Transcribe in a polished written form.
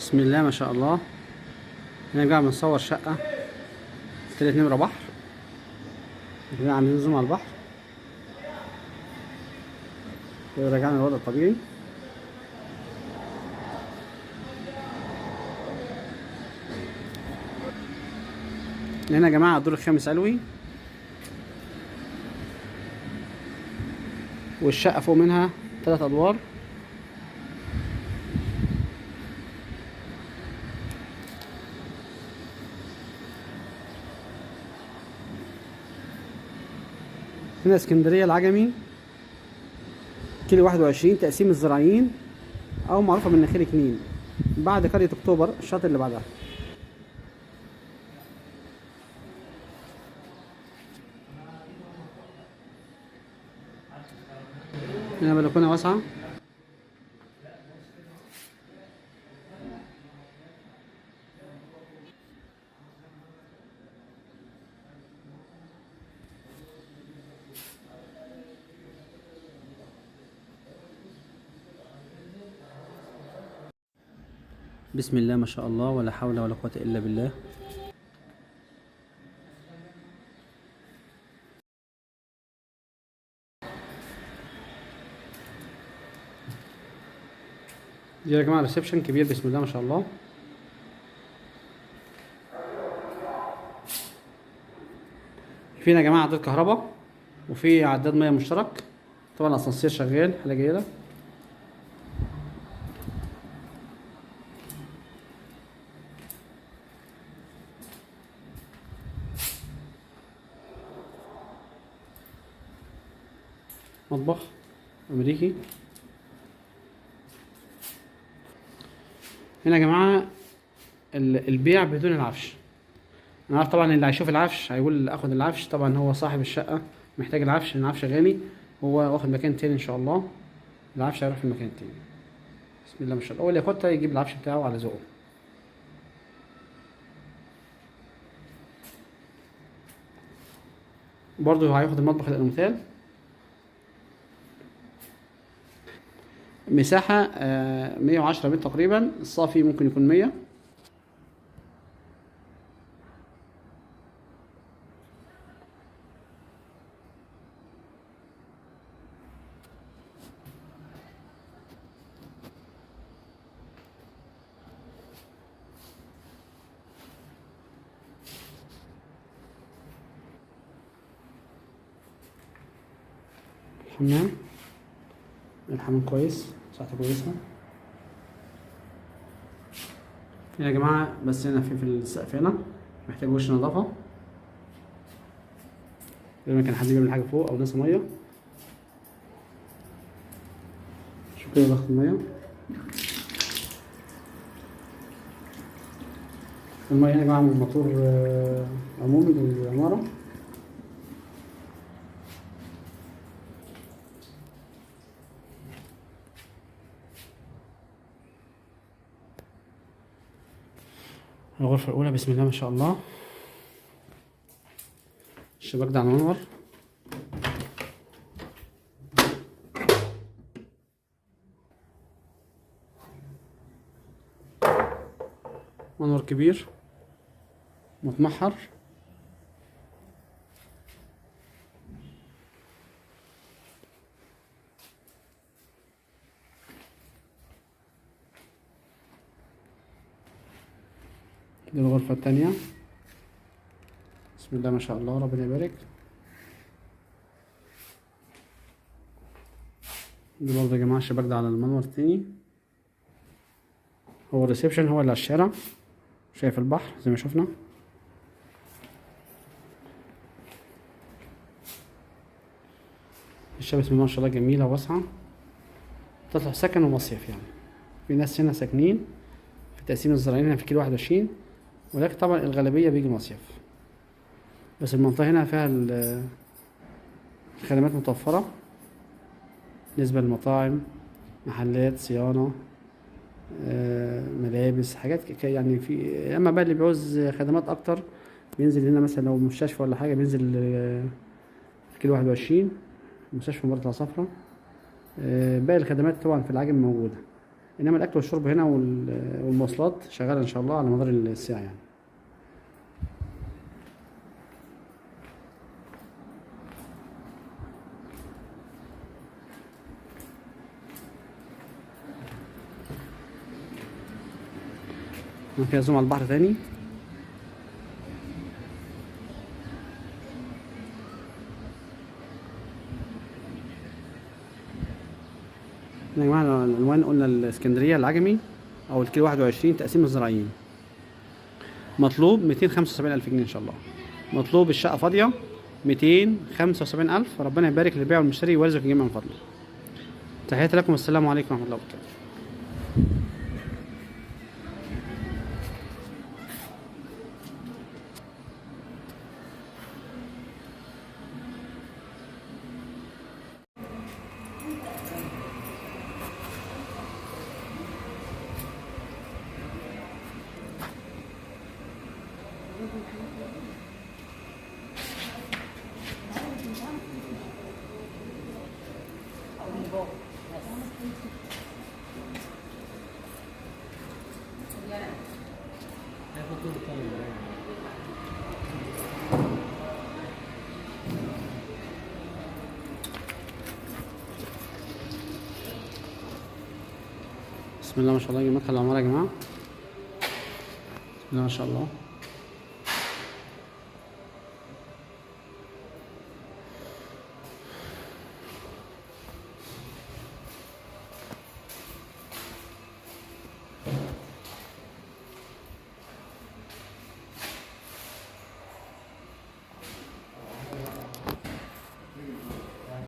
بسم الله ما شاء الله. هنا قاعد بنصور شقة تلات نمرة بحر. هنا عاملين زوم على البحر. كده رجعنا للوضع الطبيعي. هنا يا جماعة الدور الخامس علوي، والشقة فوق منها 3 أدوار. هنا اسكندرية العجمي، كيلو 21، تقسيم الزراعيين أو معروفة من نخيل كنين، بعد قرية أكتوبر الشاطئ اللي بعدها. هنا بلكونة واسعة. بسم الله ما شاء الله، ولا حول ولا قوة إلا بالله. دي يا جماعة ريسبشن كبير، بسم الله ما شاء الله. فينا يا جماعة عداد كهرباء، وفي عداد مياه مشترك. طبعا الأسانسير شغال، حاجة جيدة. مطبخ أمريكي. هنا يا جماعة البيع بدون العفش. انا عارف طبعا اللي هيشوف العفش هيقول اخد العفش، طبعا هو صاحب الشقة محتاج العفش لان العفش غالي، هو واخد مكان تاني ان شاء الله. العفش هيروح في مكان تاني. بسم الله ما شاء الله. اول ياخدها يجيب العفش بتاعه على ذوقه. برضه هياخد المطبخ الالموتال. مساحة 110 متر تقريبا، الصافي ممكن يكون 100. الحمام كويس، مساحته كويسة. هنا يا جماعة بس هنا في السقف هنا محتاج وش نظافة، لما كان حد بيعمل حاجة فوق أو ناس مية. شوف كده ضغط المية. المية هنا يا جماعة من الموتور عمومي للعمارة. الغرفة الأولى بسم الله ما شاء الله. الشباك ده على منور. منور كبير متمحر. دي الغرفة التانية. بسم الله ما شاء الله، ربنا يبارك. دي برضه يا جماعة الشباك ده على المنور التاني. هو الريسبشن هو اللي على الشارع، شايف البحر زي ما شفنا. الشقة بسم الله ما شاء الله جميلة وواسعة، تطلع سكن ومصيف يعني. في ناس هنا ساكنين في تقسيم الزراعيين هنا في كيلو 21، ولكن طبعا الغالبية بيجي مصيف. بس المنطقة هنا فيها الخدمات متوفرة بالنسبة للمطاعم، محلات صيانة، ملابس، حاجات يعني. في اما بقى اللي بيعوز خدمات اكتر بينزل هنا، مثلا لو مستشفى ولا حاجة بينزل في كيلو 21 مستشفى مرتضى صفرا. باقي الخدمات طبعا في العجم موجودة. انما الاكل والشرب هنا والمواصلات شغاله ان شاء الله على مدار الساعه يعني. هنا فيها زوم على البحر تاني. هنا يا جماعه العنوان قلنا الاسكندريه العجمي او الكيلو 21 تقسيم الزراعيين. مطلوب 275,000 جنيه ان شاء الله. مطلوب الشقه فاضيه 275,000. ربنا يبارك للبيع والمشتري ويرزق الجميع من فضله. تحياتي لكم، السلام عليكم ورحمه الله وبركاته. بسم الله ما شاء الله. مدخل العمارة يا جماعة، بسم الله ما شاء الله.